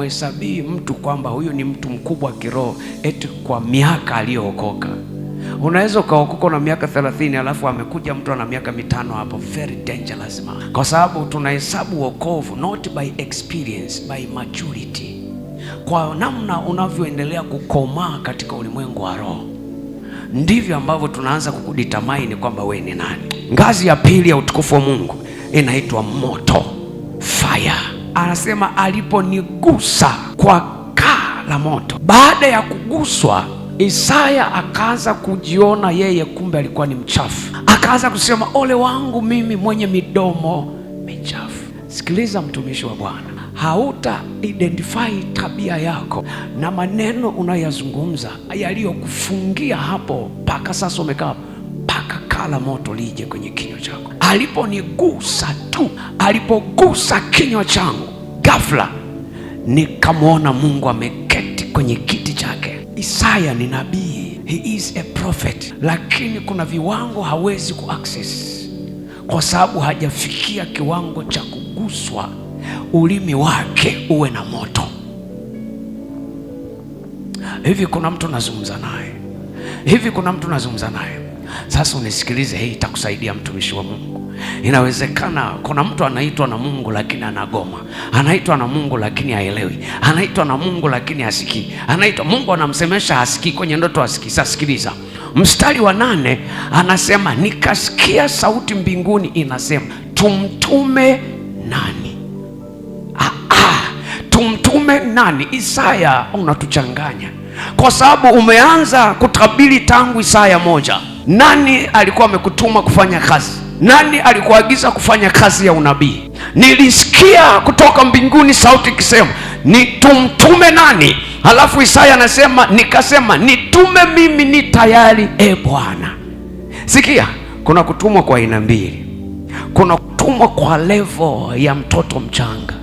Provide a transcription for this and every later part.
hatumhesabii mtu kwamba huyu ni mtu mkubwa kiroho eti kwa miaka aliyookoka. Unaweza ukaokoka na miaka 30 alafu amekuja mtu ana miaka 5 hapo, very dangerous man. Kwa sababu tunahesabu wokovu not by experience, by maturity. Kwa namna unavyoendelea kukomaa katika ulimwengu wa roho, ndivyo ambavyo tunaanza kukudetermine kwamba wewe ni nani. Ngazi ya pili ya utukufu wa Mungu inaitwa moto, fire. Anasema aliponigusa kwa kaa la moto. Baada ya kuguswa, Isaya akaanza kujiona yeye kumbe alikuwa ni mchafu. Akaanza kusema ole wangu mimi mwenye midomo michafu. Sikiliza mtumishi wa Bwana, hauta identify tabia yako na maneno unayozungumza yaliyokufungia hapo mpaka sasa umekaa, mpaka kala moto lije kwenye kinywa chako. Aliponigusa tu, alipogusa kinywa changu, ghafla nikamwona Mungu ameketi kwenye kiti chake. Isaya ni nabii, he is a prophet, lakini kuna viwango hawezi kuaccess kwa sababu hajafikia kiwango cha kuguswa ulimi wake uwe na moto. Hivi kuna mtu nazungumza naye? Hivi kuna mtu nazungumza naye? Sasa unisikilize, hii itakusaidia mtumishi wa Mungu. Inawezekana kuna mtu anaitwa na Mungu lakini anagoma, anaitwa na Mungu lakini haelewi, anaitwa na Mungu lakini hasikii, anaitwa Mungu anamsemesha hasikii, kwenye ndoto hasikii. Sasa sikiliza, mstari wa 8 anasema nikasikia sauti mbinguni inasema tumtume nani? Tumtume nani? Isaya, unatuchanganya kwa sababu umeanza kutabiri tangu Isaya 1. Nani alikuwa amekutuma kufanya kazi? Nani alikuagiza kufanya kazi ya unabii? Nilisikia kutoka mbinguni sauti ikisema ni tumtume nani? Halafu Isaya anasema nikasema nitume mimi, ni tayari e Bwana. Sikia, kuna kutumwa kwa aina mbili. Kuna kutumwa kwa level ya mtoto mchanga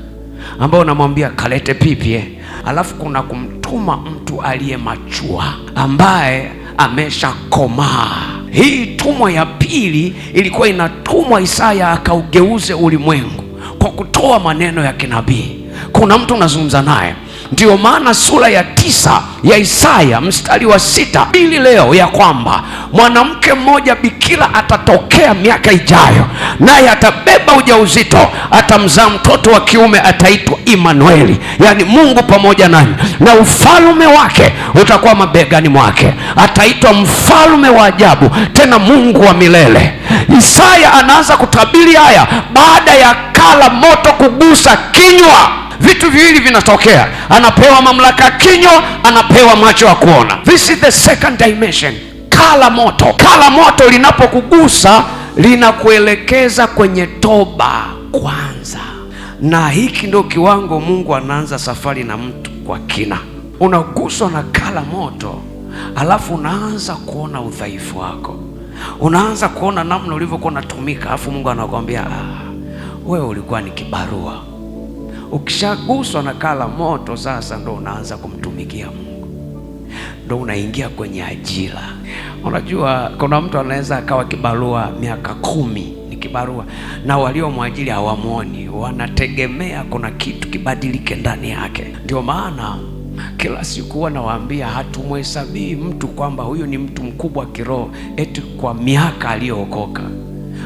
ambao unamwambia kalete pipi, alafu kuna kumtuma mtu aliyemachua ambaye ameshakomaa. Hii tumwa ya pili ilikuwa inatumwa Isaya akaugeuze ulimwengu kwa kutoa maneno ya kinabii. Kuna mtu unazungumza naye. Ndiyo maana sura ya 9 ya Isaya mstari wa 6 ili leo ya kwamba mwanamke mmoja bikira atatokea miaka ijayo, naye atabeba ujauzito, atamzaa mtoto wa kiume, ataitwa Imanueli, yani Mungu pamoja nani, na ufalme wake utakuwa mabegani mwake. Ataitwa mfalme wa ajabu, tena Mungu wa milele. Isaya anaanza kutabiri haya baada ya kala moto kugusa kinywa. Vitu viwili vinatokea, anapewa mamlaka kinywa, anapewa macho ya kuona. This is the second dimension. Kala moto. Kala moto linapokugusa linakuelekeza kwenye toba kwanza, na hiki ndio kiwango Mungu anaanza safari na mtu kwa kina. Unaguswa na kala moto, alafu unaanza kuona udhaifu wako, unaanza kuona namna ulivyokuwa unatumika, alafu Mungu anakuambia wewe ulikuwa ni kibarua. Ukishaguswa na kala moto, sasa ndo unaanza kumtumikia Mungu, ndo unaingia kwenye ajira. Unajua kuna mtu anaweza akawa kibarua miaka 10 ni kibarua, na waliomwajiri hawamwoni, wanategemea kuna kitu kibadilike ndani yake. Ndio maana kila siku wanawaambia hatumhesabii mtu kwamba huyu ni mtu mkubwa kiroho eti kwa miaka aliyookoka.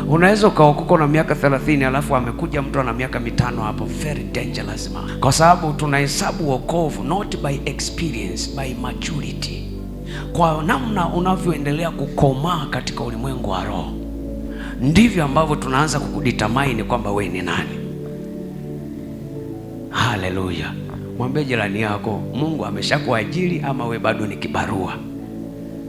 Unaweza ukaokoka na miaka 30 alafu amekuja mtu ana miaka 5 hapo, very dangerous man. Kwa sababu tunahesabu wokovu not by experience, by maturity. Kwa namna unavyoendelea kukomaa katika ulimwengu wa roho, ndivyo ambavyo tunaanza kukudetermine kwamba wewe ni nani. Haleluya. Mwambie jirani yako, Mungu ameshakuajiri ama we bado ni kibarua.